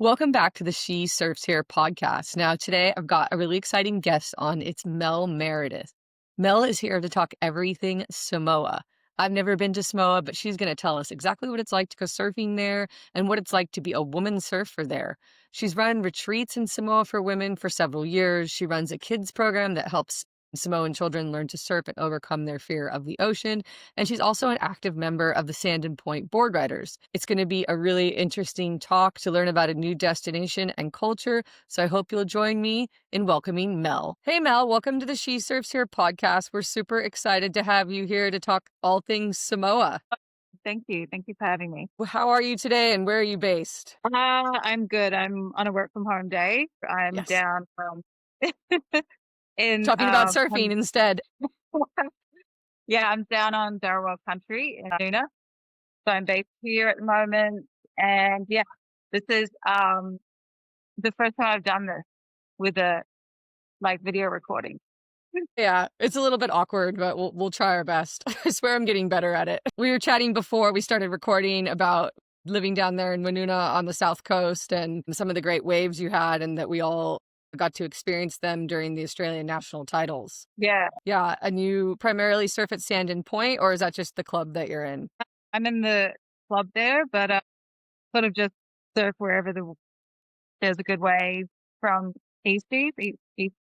Welcome back to the She Surfs Here podcast. Now, today I've got a really exciting guest on. It's Mel Meredith. Mel is here to talk everything Samoa. I've never been to Samoa, but she's going to tell us exactly what it's like to go surfing there and what it's like to be a woman surfer there. She's run retreats in Samoa for women for several years. She runs a kids program that helps Samoan children learn to surf and overcome their fear of the ocean. And she's also an active member of the Sand and Point board riders. It's going to be a really interesting talk to learn about a new destination and culture. So I hope you'll join me in welcoming Mel. Hey, Mel, welcome to the She Surfs Here podcast. We're super excited to have you here to talk all things Samoa. Thank you. Thank you for having me. How are you today and where are you based? I'm good. I'm on a work from home day. I'm Yes. down in Talking about surfing instead. yeah, I'm down on Darawal country in Nuna. So I'm based here at the moment. And yeah, this is the first time I've done this with a video recording. Yeah, it's a little bit awkward, but we'll try our best. I swear I'm getting better at it. We were chatting before we started recording about living down there in Winuna on the South Coast and some of the great waves you had, and that we all got to experience them during the Australian national titles. Yeah. Yeah, and you primarily surf at Sand and Point, or is that just the club that you're in? I'm in the club there, but sort of just surf wherever there's a good wave from East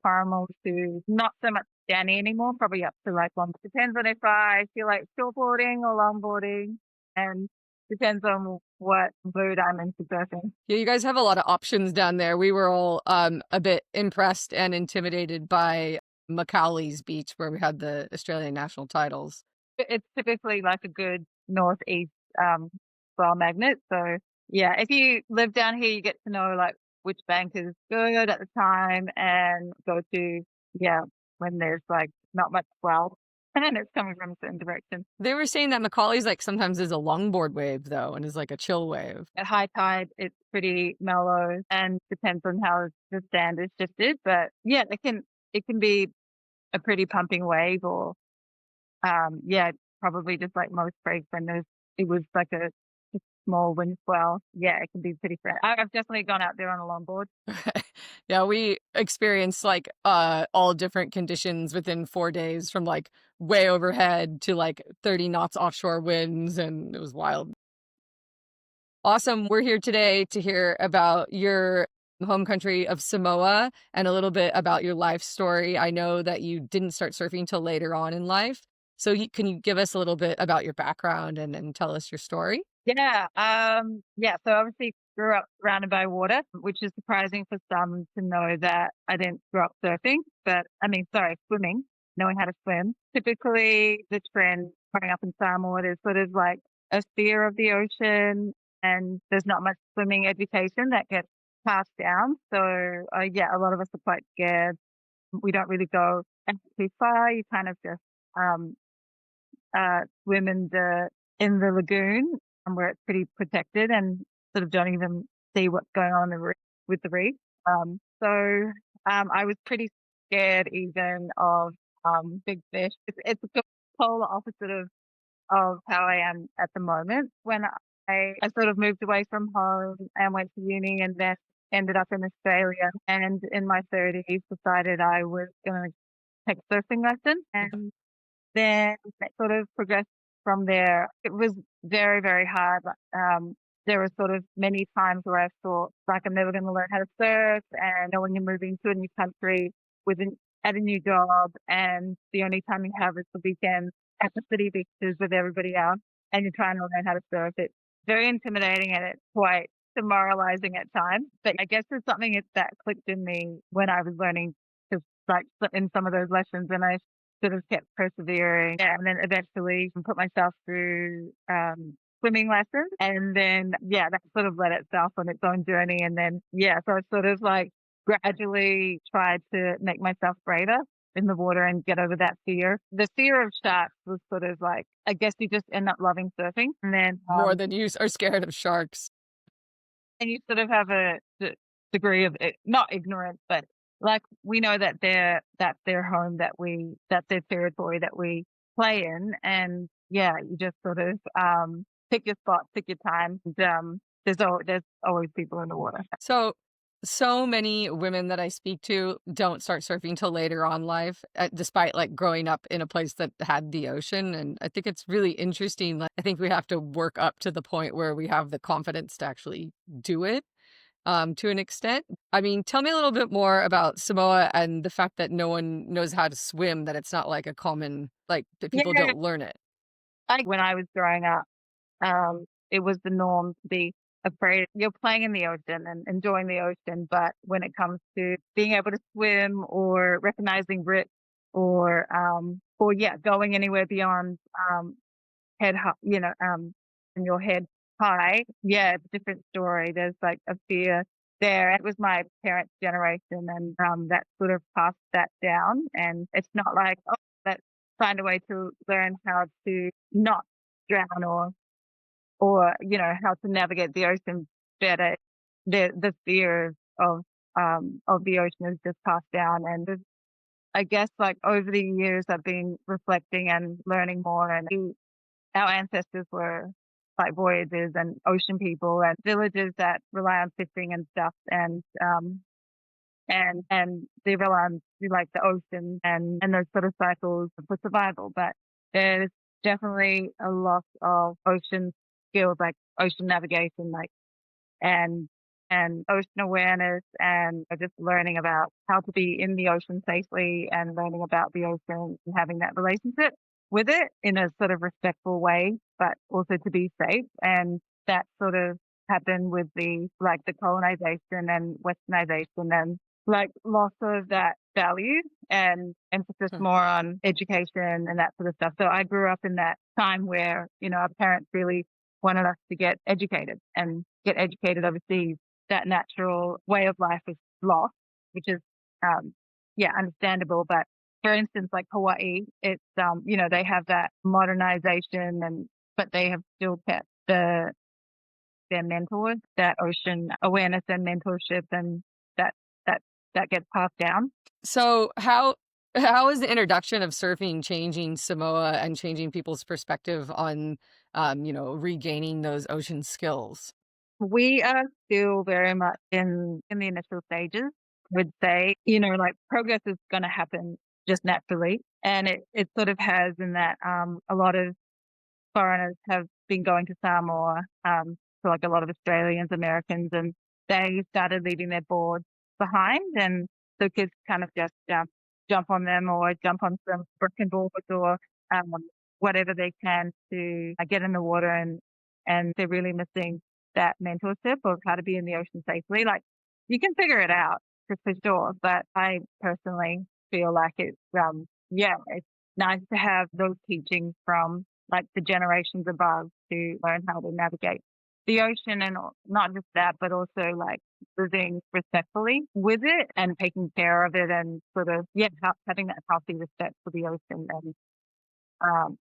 Carmel to not so much Danny anymore, probably up to like long. Depends on if I feel like shortboarding or longboarding, and depends on what mood I'm into surfing. Yeah, you guys have a lot of options down there. We were all a bit impressed and intimidated by Macaulay's beach where we had the Australian national titles. It's typically like a good northeast style magnet. So yeah, if you live down here, you get to know like which bank is good at the time and go to, yeah, when there's like not much swell and it's coming from a certain direction. They were saying that Macaulay's like sometimes is a longboard wave though, and is like a chill wave. At high tide, it's pretty mellow and depends on how the sand is shifted. But yeah, it can be a pretty pumping wave or yeah, probably just like most breaks when it was like a small wind swell. Yeah, it can be pretty fresh. I've definitely gone out there on a longboard. Yeah, we experienced like all different conditions within 4 days, from like way overhead to like 30 knots offshore winds, and it was wild. Awesome. We're here today to hear about your home country of Samoa and a little bit about your life story. I know that you didn't start surfing till later on in life. So can you give us a little bit about your background and tell us your story? Yeah, yeah. So obviously grew up surrounded by water, which is surprising for some to know that I didn't grow up surfing, but I mean, sorry, swimming, knowing how to swim. Typically, the trend growing up in Samoa is sort of like a fear of the ocean, and there's not much swimming education that gets passed down. So yeah, a lot of us are quite scared. We don't really go too far. You kind of just um, swim in the lagoon where it's pretty protected and sort of don't even see what's going on with the reef. I was pretty scared even of big fish. It's a polar opposite of how I am at the moment. When I sort of moved away from home and went to uni and then ended up in Australia, and in my 30s decided I was going to take a surfing lesson, and then it sort of progressed from there. It was very, very hard. There were sort of many times where I thought like I'm never going to learn how to surf, and when you're moving to a new country at a new job, and the only time you have is the weekend at the city beaches with everybody else, and you're trying to learn how to surf. It's very intimidating and it's quite demoralizing at times. But I guess there's something that clicked in me when I was learning to like in some of those lessons, and I sort of kept persevering, and then eventually put myself through swimming lessons, and then yeah, that sort of led itself on its own journey, and then yeah, so I sort of like gradually tried to make myself braver in the water and get over that fear. The fear of sharks was sort of like, I guess you just end up loving surfing, and then More than you are scared of sharks. and you sort of have a degree of not ignorance, but like we know that that's their home, that's their territory that we play in, and yeah, you just sort of pick your spot, pick your time. And, there's always people in the water. So, so many women that I speak to don't start surfing till later on life, despite like growing up in a place that had the ocean. And I think it's really interesting. Like, I think we have to work up to the point where we have the confidence to actually do it to an extent. I mean, tell me a little bit more about Samoa and the fact that no one knows how to swim, that it's not like a common, like that people Yeah, don't learn it. when I was growing up, it was the norm to be afraid. You're playing in the ocean and enjoying the ocean, but when it comes to being able to swim or recognizing risk or yeah, going anywhere beyond head high, and your head high, yeah, it's a different story. There's like a fear there. It was my parents' generation, and that sort of passed that down. And it's not like, oh, let's find a way to learn how to not drown or how to navigate the ocean better. The fear of the ocean is just passed down, and I guess like over the years I've been reflecting and learning more, and our ancestors were like voyagers and ocean people and villages that rely on fishing and stuff, and they rely on like the ocean and those sort of cycles for survival. But there's definitely a lot of ocean skills, like ocean navigation, like and and ocean awareness, and just learning about how to be in the ocean safely and learning about the ocean and having that relationship with it in a sort of respectful way, but also to be safe. And that sort of happened with the colonization and westernization and like loss of that value and emphasis Hmm. more on education and that sort of stuff. So I grew up in that time where our parents really wanted us to get educated and get educated overseas. That natural way of life is lost, which is, yeah, understandable. But for instance, like Hawaii, it's they have that modernization but they have still kept their mentors, that ocean awareness and mentorship, and that that that gets passed down. So how is the introduction of surfing changing Samoa and changing people's perspective on regaining those ocean skills? We are still very much in the initial stages. Would say like progress is going to happen just naturally, and it sort of has in that a lot of foreigners have been going to Samoa, so like a lot of Australians, Americans, and they started leaving their boards behind, and so kids kind of just jump on them or jump on some broken boards or um, whatever they can to get in the water, and they're really missing that mentorship of how to be in the ocean safely. Like you can figure it out for sure, but I personally feel like it's nice to have those teachings from like the generations above to learn how to navigate the ocean and not just that, but also like living respectfully with it and taking care of it and sort of, yeah, having that healthy respect for the ocean and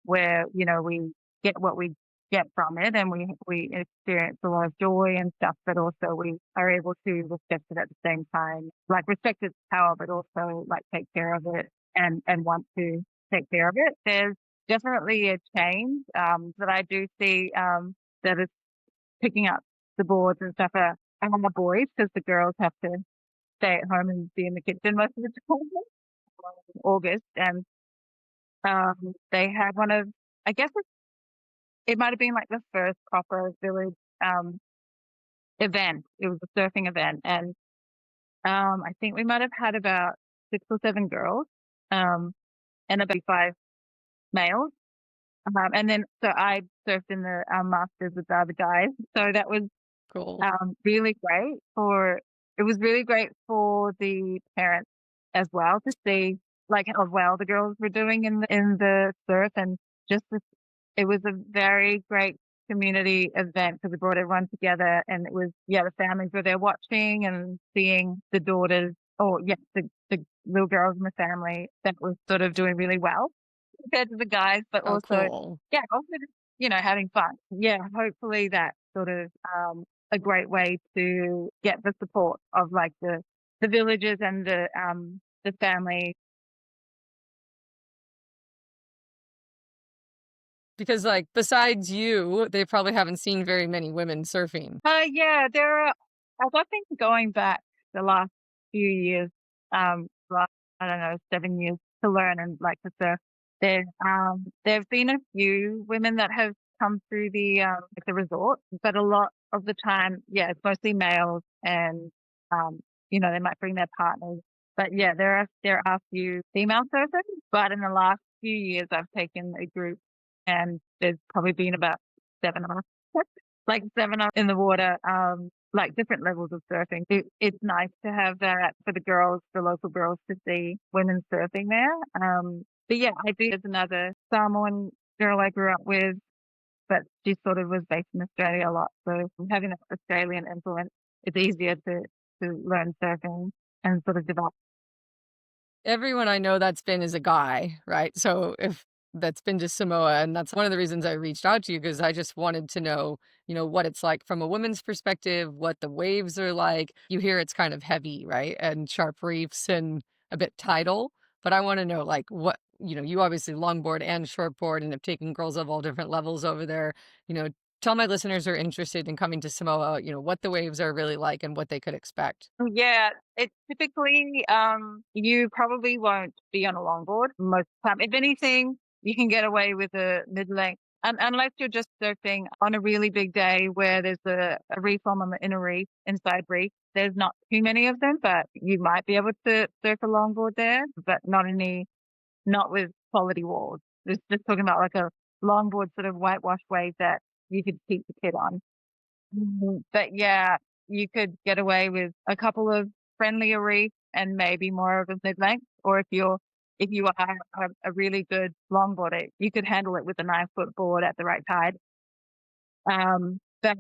where we get what we get from it and we experience a lot of joy and stuff, but also we are able to respect it at the same time. Like respect its power, but also like take care of it and want to take care of it. There's definitely a change that I do see that is picking up the boards and stuff among the boys because the girls have to stay at home and be in the kitchen most of the time in August. And they had one of, I guess it might have been like the first proper village um, event. It was a surfing event. And I think we might have had about 6 or 7 girls um, and about 5 males. And then, so I surfed in the masters with the other guys. So that was Cool. really great it was really great for the parents as well to see like how well the girls were doing in the surf and just this, it was a very great community event because it brought everyone together and it was, yeah, the families were there watching and seeing the daughters or yeah, the little girls in the family that was sort of doing really well compared to the guys, but Oh, also, cool. yeah, also just having fun. Yeah, hopefully that's sort of a great way to get the support of like the villages and the family. Because, like, besides you, they probably haven't seen very many women surfing. Yeah, there are as I've been going back the last few years, last, I don't know, 7 years to learn and like to surf, there've been a few women that have come through like the resort, but a lot of the time, yeah, it's mostly males and, um, they might bring their partners. But yeah, there are a few female surfers, but in the last few years, I've taken a group and there's probably been about 7 of us. Like 7 up in the water, like different levels of surfing. It's nice to have that for the girls, the local girls to see women surfing there. But yeah, I do. There's another Samoan girl I grew up with, but she sort of was based in Australia a lot. So having that Australian influence, it's easier to learn surfing and sort of develop. Everyone I know that's been is a guy, right? So if that's been to Samoa, and that's one of the reasons I reached out to you because I just wanted to know, what it's like from a woman's perspective, what the waves are like. You hear it's kind of heavy, right? And sharp reefs and a bit tidal. But I want to know, like, you obviously longboard and shortboard and have taken girls of all different levels over there. You know, tell my listeners who are interested in coming to Samoa, what the waves are really like and what they could expect. Yeah, it's typically, you probably won't be on a longboard most of the time. If anything, you can get away with a mid-length, unless you're just surfing on a really big day where there's a reef on the inner reef, inside reef. There's not too many of them, but you might be able to surf a longboard there, but not with quality walls. Just talking about like a longboard sort of whitewash wave that you could keep the kid on. But yeah, you could get away with a couple of friendlier reefs and maybe more of a mid-length. Or if you are a really good longboarder, you could handle it with a 9-foot board at the right tide. But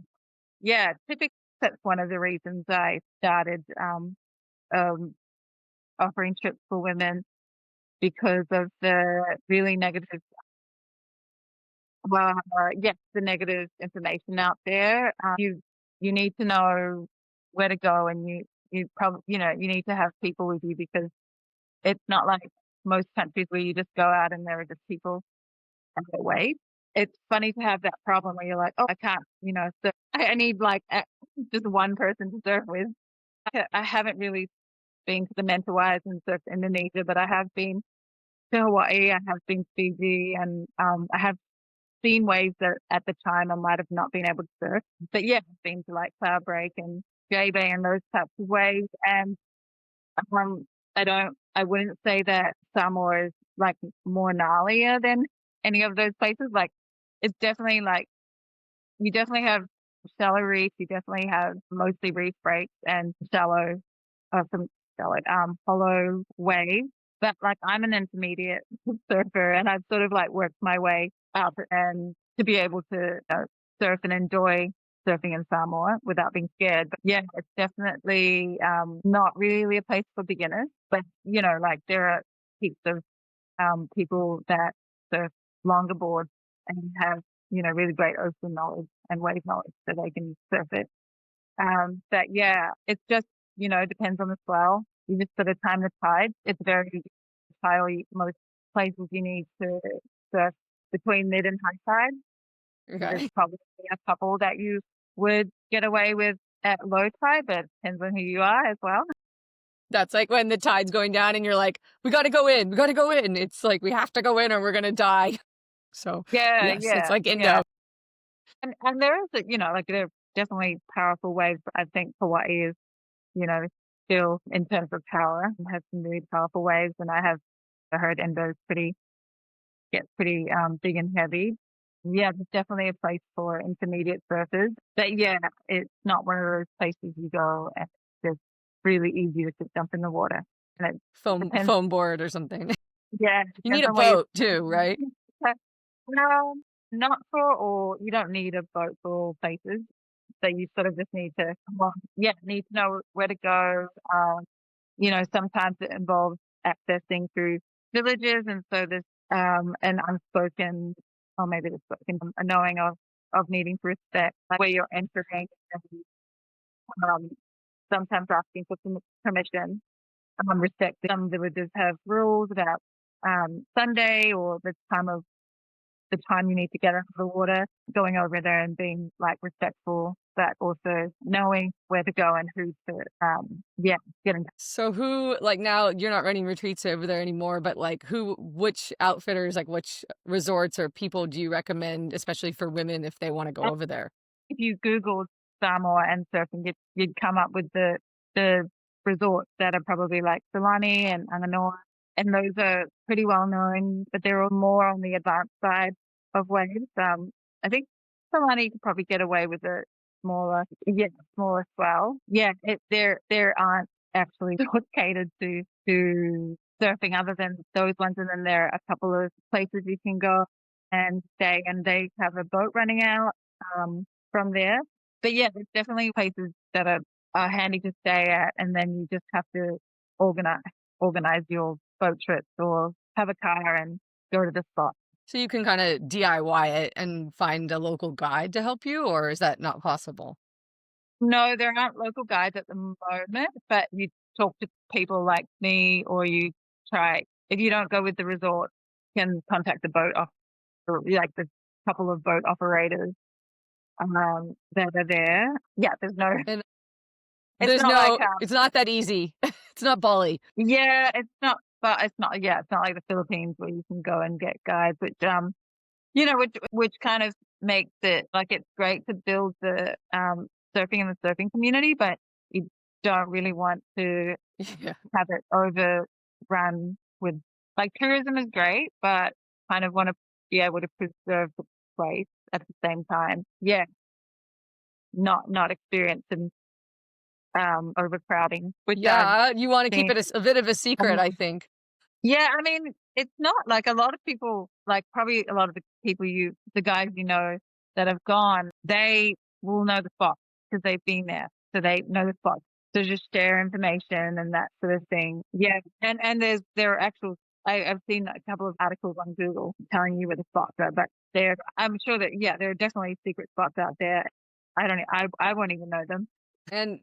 yeah, typically that's one of the reasons I started um, offering trips for women because of the really negative, well, yes, the negative information out there. You need to know where to go, and you probably you need to have people with you because it's not like most countries where you just go out and there are just people and they wait. It's funny to have that problem where you're like, oh, I can't, so I need like just one person to surf with. I haven't really been to the Mentawais and surfed Indonesia, but I have been to Hawaii, I have been to Fiji, and I have seen waves that at the time I might have not been able to surf. But yeah, I've been to like Cloudbreak and J Bay and those types of waves. And I wouldn't say that Samoa is like more gnarlier than any of those places. Like it's definitely like you definitely have shallow reefs, you definitely have mostly reef breaks and some shallow, hollow waves. But like I'm an intermediate surfer and I've sort of like worked my way up and to be able to surf and enjoy surfing in Samoa without being scared. But yeah, it's definitely not really a place for beginners. But like there are heaps of people that surf longer boards and have really great ocean knowledge and wave knowledge so they can surf it. But yeah, it's just depends on the swell. You just sort of time the tide. It's very tide. Most places you need to surf between mid and high tide. There's Okay. probably a couple that you would get away with at low tide, but it depends on who you are as well. That's like when the tide's going down and you're like, "We gotta go in, we gotta go in." It's like, "We have to go in or we're gonna die." So, Yeah, yes, it's yeah, like yeah. Indo. And there is like there are definitely powerful waves. But I think Hawaii is, you know, still in terms of power, has some really powerful waves. And I heard Indo's gets pretty big and heavy. Yeah, there's definitely a place for intermediate surfers. But yeah, it's not one of those places you go and it's just really easy to just jump in the water. And it depends. Foam board or something. Yeah, You depends need a on where boat too, right? you. No, not for all. You don't need a boat for all places. So you sort of just need to, well, yeah, need to know where to go. Sometimes it involves accessing through villages, and so there's an unspoken, or maybe the spoken, a knowing of needing to respect like, where you're entering, and um, sometimes asking for some permission. Respect. Some villages have rules about Sunday or the time of the time you need to get into the water, going over there and being like respectful, but also knowing where to go and who to, yeah, get in. So who like now you're not running retreats over there anymore, but like which outfitters, like which resorts or people do you recommend, especially for women if they want to go over there? If you Googled Samoa and surfing, you'd come up with the resorts that are probably like Salani and Anganoa, and those are pretty well known, but they're all more on the advanced side of waves. I think Salani could probably get away with a smaller, yeah, smaller swell. Yeah, there aren't actually resorts catered to surfing other than those ones, and then there are a couple of places you can go and stay, and they have a boat running out. From there. But yeah, there's definitely places that are handy to stay at, and then you just have to organize organize your boat trips or have a car and go to the spot. So you can kind of DIY it and find a local guide to help you, or is that not possible? No, there aren't local guides at the moment, but you talk to people like me, or you try if you don't go with the resort, you can contact the boat off like the couple of boat operators that are there. Yeah, And it's there's not like no, it's not that easy. It's not Bali. yeah, it's not, but it's not. Yeah, it's not like the Philippines where you can go and get guides, which which kind of makes it like it's great to build the surfing in the surfing community, but you don't really want to Yeah. have it overrun with like tourism is great, but kind of want to be able to preserve the place at the same time. Yeah, not experiencing overcrowding, which I've Yeah, you want to keep seen. it a bit of a secret, I think. Yeah, I mean, it's not like a lot of people, like probably a lot of the people the guys that have gone, they will know the spot because they've been there. So they know the spot. So just share information and that sort of thing. Yeah. And there are actual, I've seen a couple of articles on Google telling you where the spots are, but I'm sure that, yeah, there are definitely secret spots out there. I don't, I won't even know them. And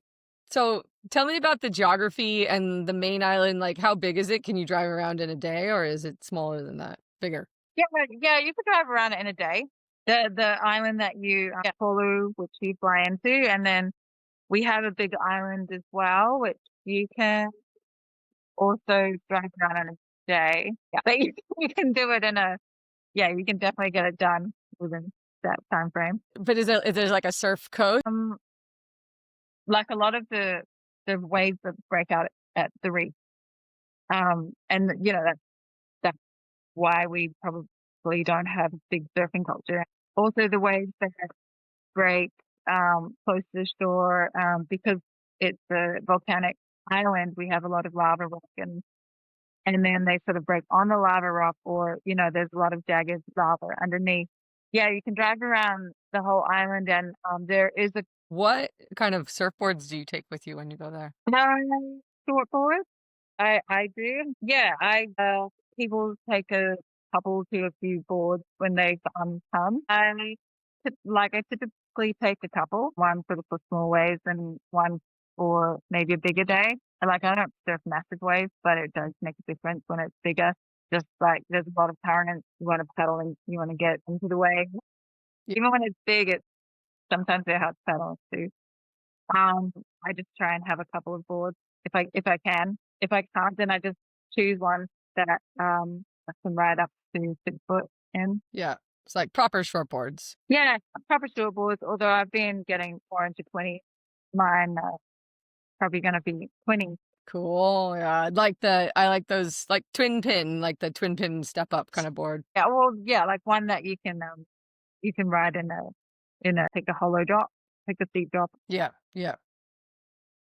so tell me about the geography and the main island. Like, how big is it? Can you drive around in a day or is it smaller than that? Bigger? Yeah, yeah, you could drive around it in a day. The island that you Palu, which you fly into, and then we have a big island as well, which you can also drive around in a day. Yeah, but you can do it in a yeah, you can definitely get it done within that time frame. But is there like a surf coast? Like a lot of the waves that break out at the reef, and that's why we probably don't have a big surfing culture. Also, the waves that break close to the shore because it's a volcanic island. We have a lot of lava rock, and then they sort of break on the lava rock, or there's a lot of jagged lava underneath. Yeah, you can drive around the whole island, and there is a What kind of surfboards do you take with you when you go there? short board. I do. Yeah, people take a couple to a few boards when they come. I typically take a couple, one sort of for small waves and one for maybe a bigger day. And like I don't surf massive waves, but it does make a difference when it's bigger. Just like there's a lot of current, you want to paddle and you want to get into the wave. Yeah. Even when it's big, it's sometimes they're hard to paddle too. Um, I just try and have a couple of boards if I can. If I can't, then I just choose one that I can ride up to 6 foot in. Yeah. It's like proper shortboards. Yeah, proper short boards. Although I've been getting more into 20. Mine probably going to be 20. Cool. Yeah. I like those like twin pin, like the twin pin step up kind of board. Yeah, well, yeah, like one that you can ride take a hollow drop, take a steep drop. Yeah. Yeah.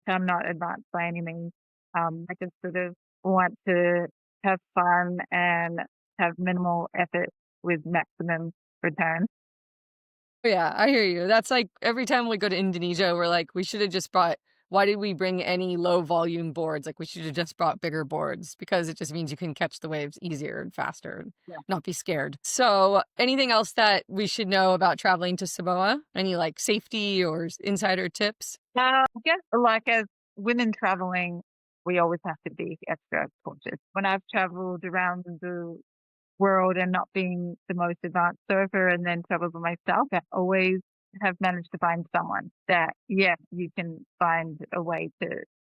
I'm not advanced by any means. I just sort of want to have fun and have minimal effort with maximum return. Yeah, I hear you. That's like every time we go to Indonesia, we're like, we should have just brought, why did we bring any low volume boards? Like, we should have just brought bigger boards because it just means you can catch the waves easier and faster and Yeah. not be scared. So, anything else that we should know about traveling to Samoa? Any like safety or insider tips? I guess like as women traveling, we always have to be extra cautious. When I've traveled around world and not being the most advanced surfer and then travel by myself, I always have managed to find someone that, yeah, you can find a way to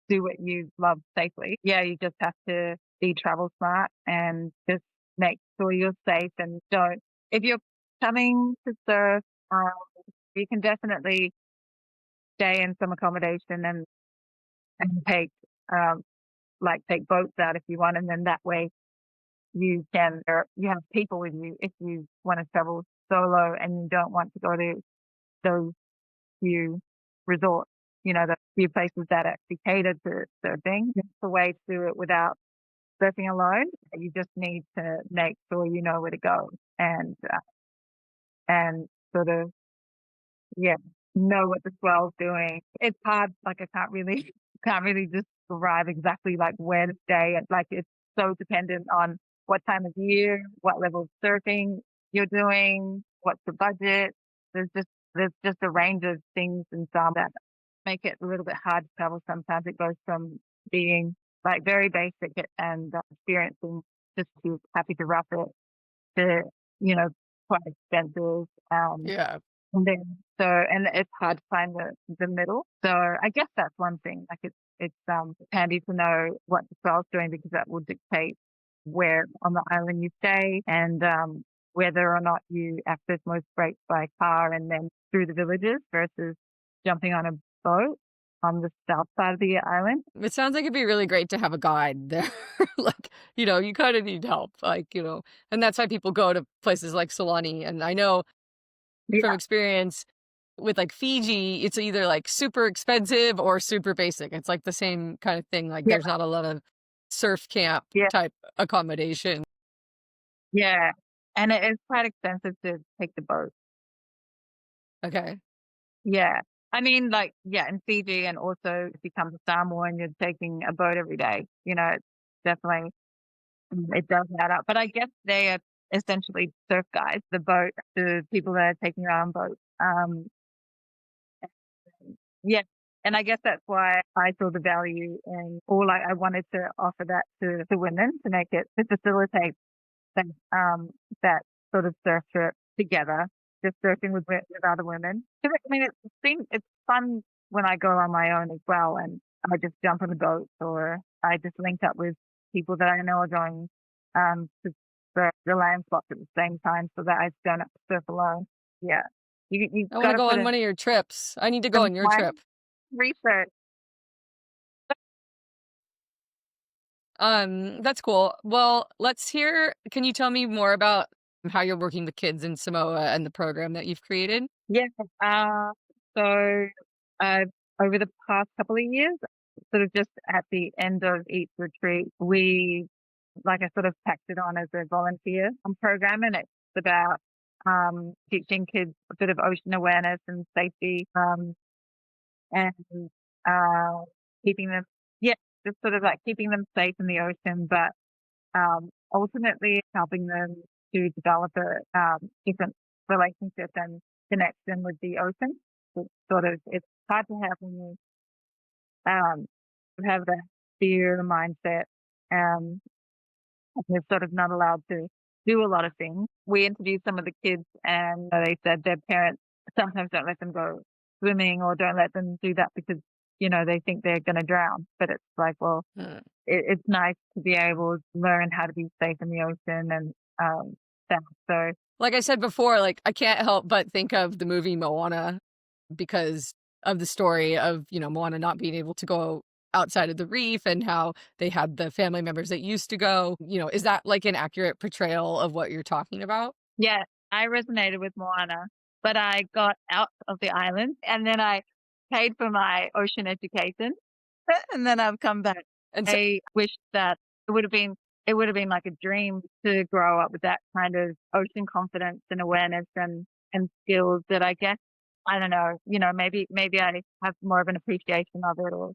do what you love safely. Yeah, you just have to be travel smart and just make sure you're safe and don't. If you're coming to surf, um, you can definitely stay in some accommodation and take um, take boats out if you want, and then that way you can or you have people with you if you want to travel solo and you don't want to go to those few resorts, the few places that actually cater to surfing. It's a way to do it without surfing alone. You just need to make sure you know where to go and sort of, yeah, know what the swell's doing. It's hard, like, I can't really can't really just arrive exactly, like, where to stay, and, like, it's so dependent on what time of year, what level of surfing you're doing, what's the budget. There's just a range of things and some that make it a little bit hard to travel sometimes. It goes from being, like, very basic and experiencing just to happy to rough it to, quite expensive, Yeah. and then and it's hard to find the middle. So I guess that's one thing. Like it's handy to know what the swell's doing because that will dictate where on the island you stay and whether or not you access most breaks by car and then through the villages versus jumping on a boat on the south side of the island. It sounds like it'd be really great to have a guide there. Like, you kinda need help, and that's why people go to places like Solani, and I know from Yeah, experience with, like, Fiji, it's either, like, super expensive or super basic. It's, like, the same kind of thing, like, yeah, there's not a lot of surf camp yeah, type accommodation. yeah. And it is quite expensive to take the boat. Okay. Yeah. I mean, like, yeah, in Fiji and also if you come to Samoa and you're taking a boat every day, it's definitely, it does add up. But I guess they are essentially surf guides, the people that are taking their own boats. Yeah. And I guess that's why I saw the value in, or like I wanted to offer that to women to make it, to facilitate that, that sort of surf trip together, just surfing with other women. 'Cause I mean, it's fun when I go on my own as well, and I just jump on the boats, or I just link up with people that I know are going to the land spots at the same time, so that I don't have to surf alone. Yeah, you've I got wanna to go put on in one of your trips. I need to go some on your time, trip. research. That's cool. Well, can you tell me more about how you're working with kids in Samoa and the program that you've created? Yeah. Uh, so uh, over the past couple of years, sort of just at the end of each retreat, I sort of packed it on as a volunteer program, and it's about teaching kids a bit of ocean awareness and safety, and uh, keeping them, yeah, just sort of like keeping them safe in the ocean, but ultimately helping them to develop a different relationship and connection with the ocean. It's hard to have when you um, have that fear mindset. Um, and you're sort of not allowed to do a lot of things. We interviewed some of the kids and they said their parents sometimes don't let them go swimming or don't let them do that because, they think they're going to drown. But it's like, well, Uh, it's nice to be able to learn how to be safe in the ocean and that. So like I said before, like, I can't help but think of the movie Moana because of the story of, Moana not being able to go outside of the reef and how they had the family members that used to go. Is that like an accurate portrayal of what you're talking about? yeah, I resonated with Moana, but I got out of the island and then I paid for my ocean education and then I've come back. And so, I wish that it would have been like a dream to grow up with that kind of ocean confidence and awareness and skills that I guess I don't know, maybe I have more of an appreciation of it or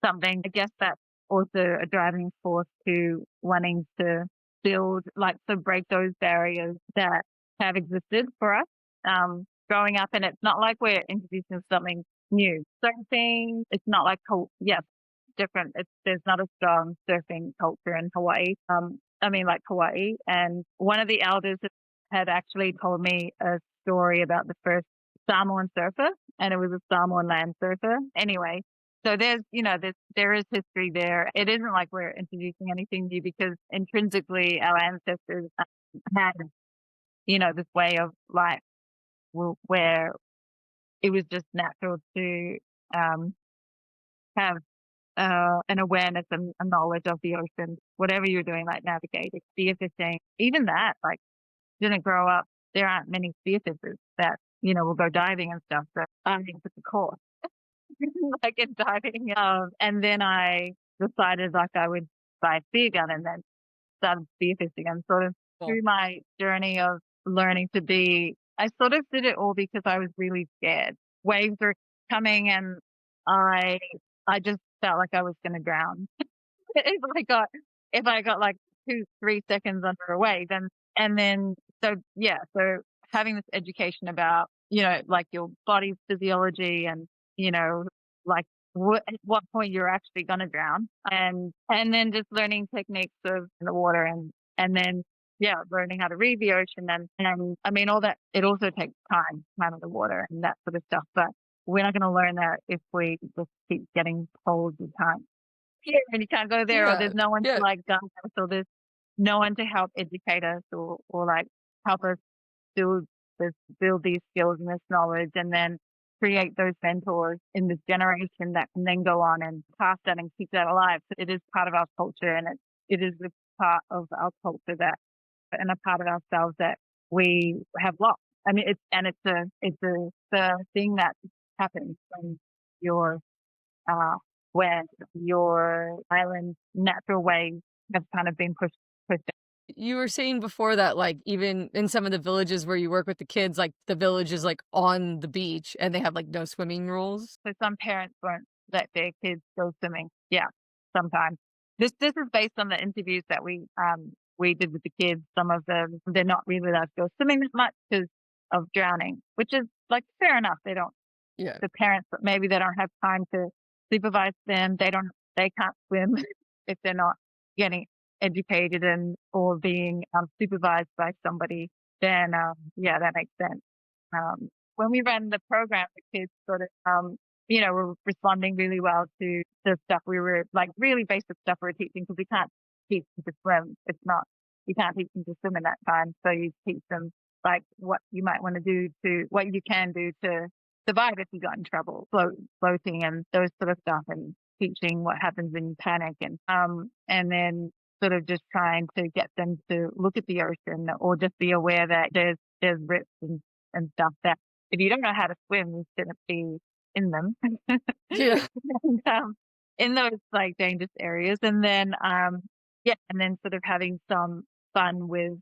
something. I guess that's also a driving force to wanting to break those barriers that have existed for us growing up. And it's not like we're introducing something new. Surfing, it's not like, yes, different. There's not a strong surfing culture in Hawaii. I mean, like Hawaii. And one of the elders had actually told me a story about the first Samoan surfer, and it was a Samoan land surfer. Anyway, so there is history there. It isn't like we're introducing anything new because intrinsically our ancestors had, this way of life where it was just natural to um, have an awareness and a knowledge of the ocean, whatever you're doing, like navigating, spearfishing, even that, like, didn't grow up. There aren't many spearfishers that, will go diving and stuff. So I think it's a course, like in diving. And then I decided like I would buy a spear gun and then started spearfishing and sort of Cool. through my journey of learning to be, I sort of did it all because I was really scared. Waves were coming and I, I just felt like I was going to drown. if I got if I got like 2, 3 seconds under a wave, and then so having this education about like your body's physiology and you know like at what point you're actually going to drown, and then just learning techniques of the water and then learning how to read the ocean and I mean all that. It also takes time in the water and that sort of stuff, but we're not going to learn that if we just keep getting told the time here and you can't go there, or Yeah. there's no one to Yeah. like guide us, or there's no one to help educate us or like help us build this build these skills and this knowledge and then create those mentors in this generation that can then go on and pass that and keep that alive. So it is part of our culture and it is a part of our culture that and a part of ourselves that we have lost. I mean it's the thing that happens when you're uh, when your island's natural ways have kind of been pushed out. You were saying before that, like, even in some of the villages where you work with the kids, like, the village is, like, on the beach and they have, like, no swimming rules? So some parents won't let their kids go swimming. Yeah, sometimes. This is based on the interviews that we did with the kids. Some of them they're not really allowed to go swimming that much because of drowning, which is like fair enough. They don't Yeah. the parents maybe they don't have time to supervise them. They can't swim if they're not getting educated and or being supervised by somebody. Then that makes sense. When we ran the program, the kids sort of were responding really well to the stuff we were like really basic stuff we were teaching because we can't teach them to swim. It's not you can't teach them to swim in that time. So you teach them like what you might want to do to what you can do to survive if you got in trouble, floating and those sort of stuff, and teaching what happens when you panic, and then sort of just trying to get them to look at the ocean or just be aware that there's rips and stuff that if you don't know how to swim, you shouldn't be in them. Yeah. and, in those like dangerous areas, and then and then sort of having some fun with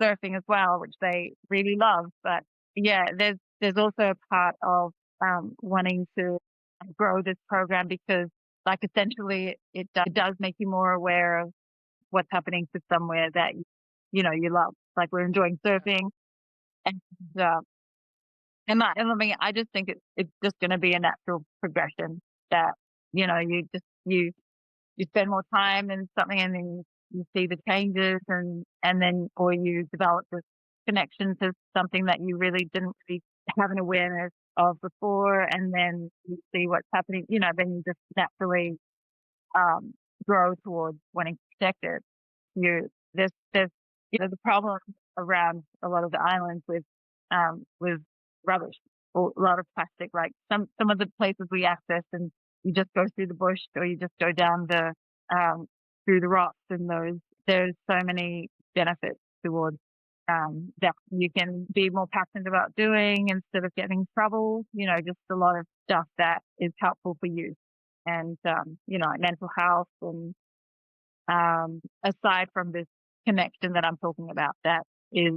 surfing as well, which they really love. But there's also a part of wanting to grow this program because, like, essentially, it does make you more aware of what's happening to somewhere that you love. Like we're enjoying surfing, and uh, and I mean, I just think it's just going to be a natural progression that you spend more time in something and then you see the changes and then or you develop this connection to something that you really didn't really have an awareness of before, and then you see what's happening, then you just naturally um grow towards wanting to protect it. There's the problem around a lot of the islands with rubbish or a lot of plastic. Like some of the places we access, and you just go through the bush or you just go down the through the rocks, and there's so many benefits towards that you can be more passionate about doing instead of getting in trouble. Just a lot of stuff that is helpful for you, and like mental health and aside from this connection that I'm talking about, that is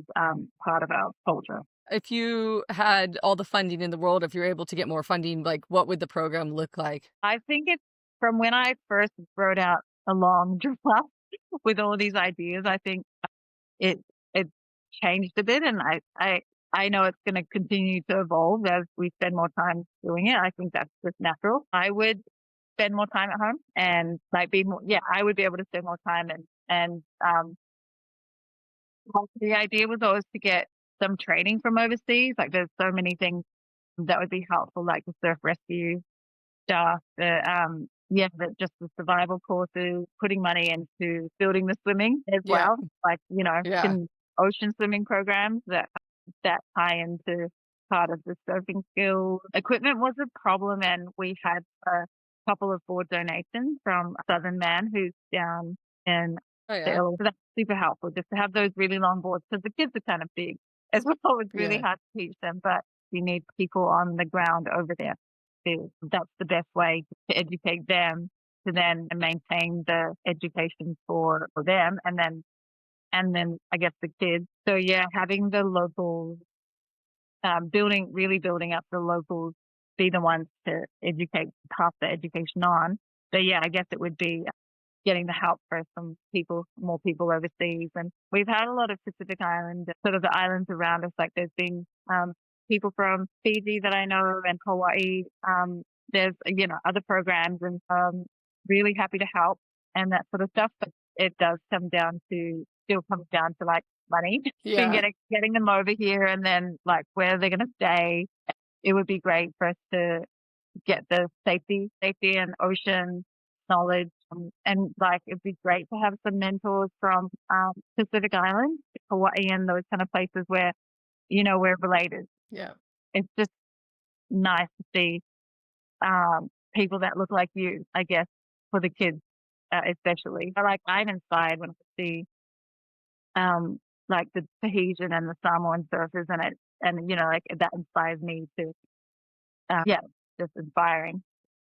part of our culture. If you had all the funding in the world, if you're able to get more funding, like, what would the program look like? I think it's from when I first wrote out a long draft with all these ideas. I think it it changed a bit, and I know it's going to continue to evolve as we spend more time doing it. I think that's just natural. I would spend more time at home and like be more. Yeah, I would be able to spend more time and And the idea was always to get some training from overseas. Like there's so many things that would be helpful, like the surf rescue stuff, just the survival courses, putting money into building the swimming as Yeah. well. Like, Yeah. ocean swimming programs that tie into part of the surfing skills. Equipment was a problem, and we had a couple of board donations from a Southern man who's down in Oh, the yeah. Illinois. So that's super helpful just to have those really long boards because the kids are kind of big as well. It's really Yeah. hard to teach them, but you need people on the ground over there. That's the best way to educate them to then maintain the education for them and then I guess the kids. So yeah, having the locals building up the locals, be the ones to educate, pass the education on. So yeah, I guess it would be getting the help for some people, more people overseas. And we've had a lot of Pacific Island, sort of the islands around us. Like there's been people from Fiji that I know and Hawaii. There's other programs and really happy to help and that sort of stuff. But it does still comes down to like money and Yeah. getting them over here and then like where they're going to stay. It would be great for us to get the safety and ocean knowledge. And like, it'd be great to have some mentors from Pacific Islands, Hawaii, and those kind of places where, we're related. Yeah. It's just nice to see people that look like you, I guess, for the kids, especially. Like, I'm inspired when I see like the Tahitian and the Samoan surfers like that inspires me to, yeah, just inspiring.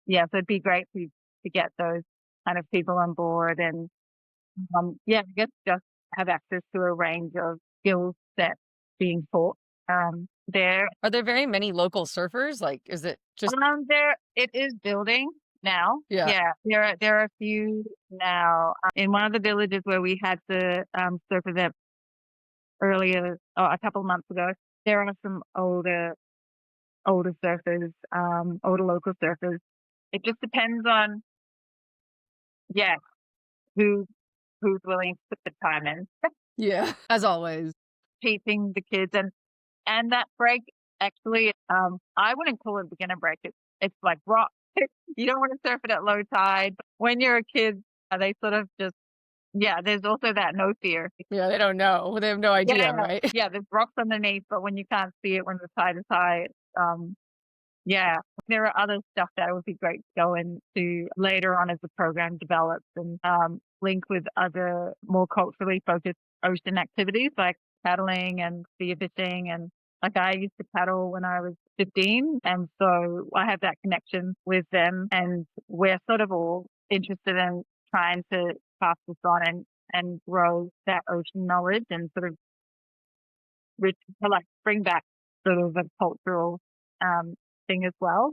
Yeah, so it'd be great to get those kind of people on board and, I guess just have access to a range of skills that's being taught, there. Are there very many local surfers? Like, is it just There it is building now. yeah. Yeah, there are a few now. In one of the villages where we had the, surf event earlier, a couple of months ago, there are some older surfers, older local surfers. It just depends on, yeah, who who's willing to put the time in. Yeah. As always. Teaching the kids and that break actually, I wouldn't call it a beginner break. It's like rock. You don't want to surf it at low tide. But when you're a kid, they sort of just yeah, there's also that no fear. Yeah, they don't know. They have no Yeah, idea, right? yeah, there's rocks underneath, but when you can't see it when the tide is high, yeah, there are other stuff that would be great to go into later on as the program develops and link with other more culturally focused ocean activities like paddling and spearfishing. And like I used to paddle when I was 15. And so I have that connection with them. And we're sort of all interested in trying to pass this on and grow that ocean knowledge and sort of to like bring back sort of a cultural um, thing as well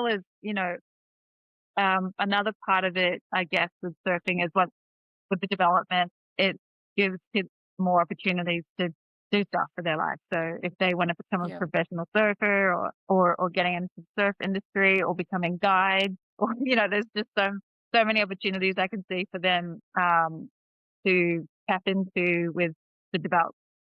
as another part of it, I guess, with surfing is what with the development, it gives kids more opportunities to do stuff for their life. So if they want to become a Yeah. professional surfer or getting into the surf industry or becoming guides or there's just so many opportunities I can see for them to tap into with the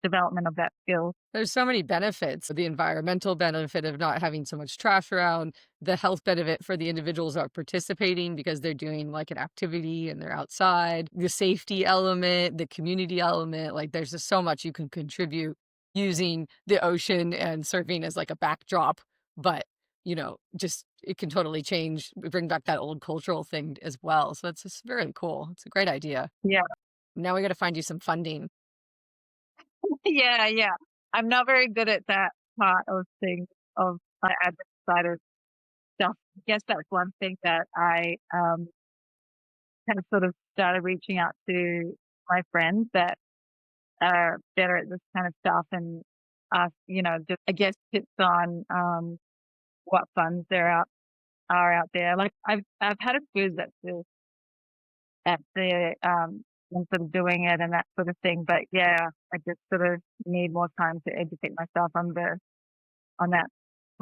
development of that skill. There's so many benefits. The environmental benefit of not having so much trash around, the health benefit for the individuals who are participating because they're doing like an activity and they're outside, the safety element, the community element. Like there's just so much you can contribute using the ocean and surfing as like a backdrop. But, just it can totally bring back that old cultural thing as well. So it's just very cool. It's a great idea. Yeah. Now we got to find you some funding. Yeah, yeah. I'm not very good at that part of things of admin side of stuff. I guess that's one thing that I have sort of started reaching out to my friends that are better at this kind of stuff and ask, just I guess tips on what funds are out there. Like I've had a quiz at the and sort of doing it and that sort of thing. But yeah, I just sort of need more time to educate myself on that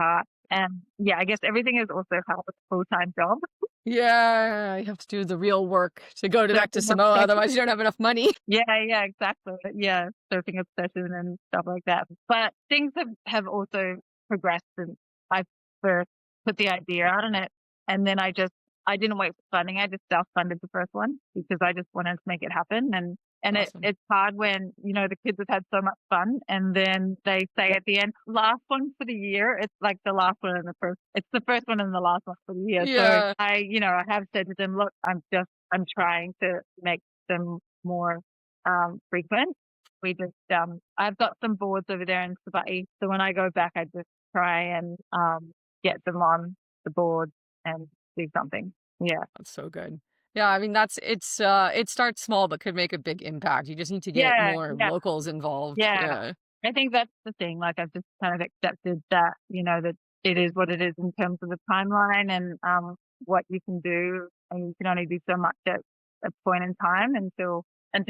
part. And yeah, I guess everything is also help with a full-time job. Yeah, you have to do the real work to go to back to Surfing Samoa, obsession. otherwise you don't have enough money. Yeah, yeah, exactly. Yeah, surfing obsession and stuff like that. But things have also progressed since I first put the idea out on it, and then I didn't wait for funding. I just self-funded the first one because I just wanted to make it happen. And Awesome. it's hard when the kids have had so much fun, and then they say at the end, last one for the year. It's like the last one and the first. It's the first one and the last one for the year. So Yeah, I have said to them, look, I'm trying to make them more frequent. I've got some boards over there in Sabai, so when I go back, I just try and get them on the board and do something. Yeah, that's so good. Yeah, I mean, it starts small but could make a big impact. You just need to get yeah, more yeah, locals involved. yeah. Yeah, I think that's the thing. Like I've just kind of accepted that that it is what it is in terms of the timeline and what you can do, and you can only do so much at a point in time until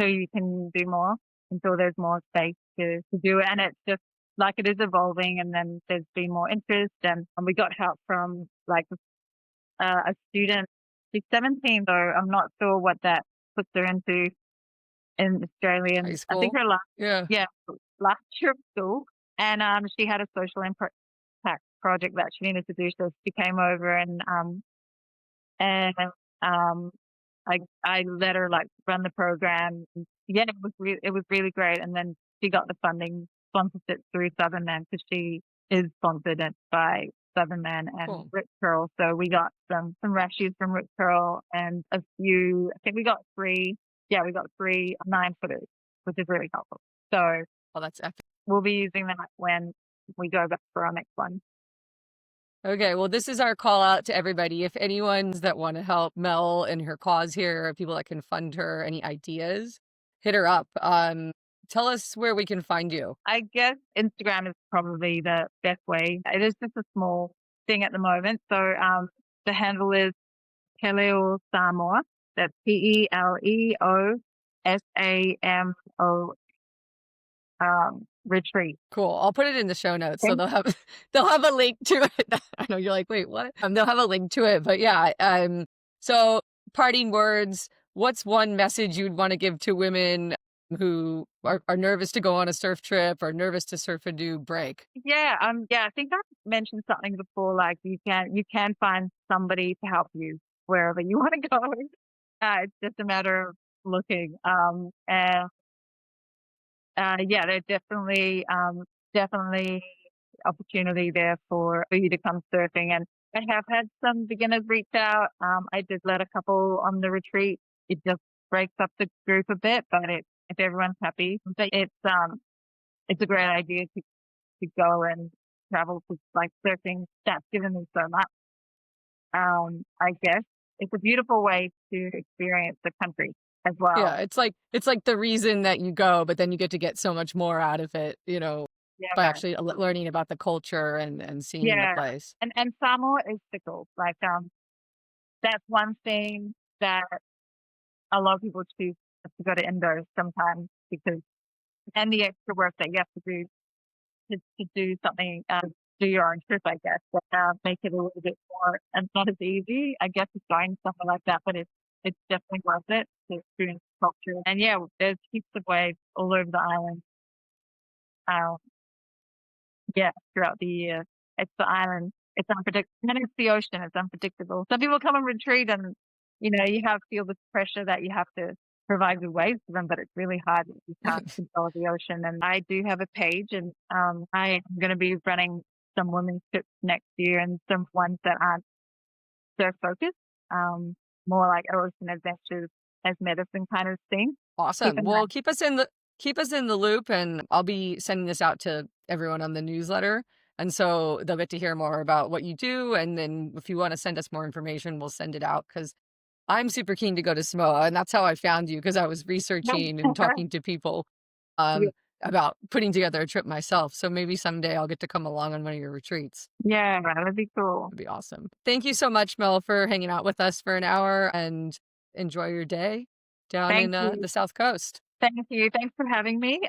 you can do more, until there's more space to do it. And it's just like it is evolving, and then there's been more interest, and we got help from like a student. She's 17, so I'm not sure what that puts her into in high Australian. I think school. her last, Yeah, yeah, last year of school, and she had a social impact project that she needed to do, so she came over and um I let her like run the program. Yeah, it was really great, and then she got the funding sponsorship through Southern Man because she is sponsored by Southern Man and cool. Rip Curl. So we got some rashies from Rip Curl and a few. I think we got three. Yeah, we got three 9-footers, which is really helpful. So Oh, that's epic. we'll be using that when we go back for our next one. Okay, well, this is our call out to everybody. If anyone's that want to help Mel in her cause here, or people that can fund her, any ideas, hit her up. Tell us where we can find you. I guess Instagram is probably the best way. It is just a small thing at the moment. So the handle is Peleo Samoa. That's PELEO SAMO retreat. Cool. I'll put it in the show notes so Okay. they'll have a link to it. I know you're like, wait, what? They'll have a link to it. But yeah, so parting words, what's one message you'd want to give to women who are nervous to go on a surf trip or nervous to surf a new break? Yeah, I think I mentioned something before, like you can find somebody to help you wherever you want to go. It's just a matter of looking. And yeah, there's definitely opportunity there for you to come surfing. And I have had some beginners reach out. I did let a couple on the retreat. It just breaks up the group a bit, but if everyone's happy, but it's a great idea to go and travel to like surfing. That's given me so much. I guess it's a beautiful way to experience the country as Yeah, well. it's like the reason that you go, but then you get to get so much more out of it, by Yeah, actually learning about the culture and seeing the yeah. place. And Samoa is fickle. Like that's one thing that a lot of people choose to go to indoors sometimes because and the extra work that you have to do to do something, do your own trip, I guess, that make it a little bit more and not as easy. I guess it's going something like that, but it's definitely worth it to experience culture. And yeah, there's heaps of waves all over the island. Um, yeah, throughout the year. It's the island. It's unpredictable. And it's the ocean. It's unpredictable. Some people come and retreat and, you have feel this pressure that you have to provide good waves for them, but it's really hard if you can't control the ocean. And I do have a page and I am going to be running some women's trips next year and some ones that aren't surf focused, more like ocean adventures as medicine kind of thing. Keep Awesome. an Well, eye. keep us in the loop, and I'll be sending this out to everyone on the newsletter. And so they'll get to hear more about what you do. And then if you want to send us more information, we'll send it out because I'm super keen to go to Samoa. And that's how I found you because I was researching and talking to people Yeah, um, about putting together a trip myself. So maybe someday I'll get to come along on one of your retreats. yeah, that would be cool. It'd be awesome. Thank you so much, Mel, for hanging out with us for an hour and enjoy your day down Thank in you. the South Coast. Thank you. Thanks for having me.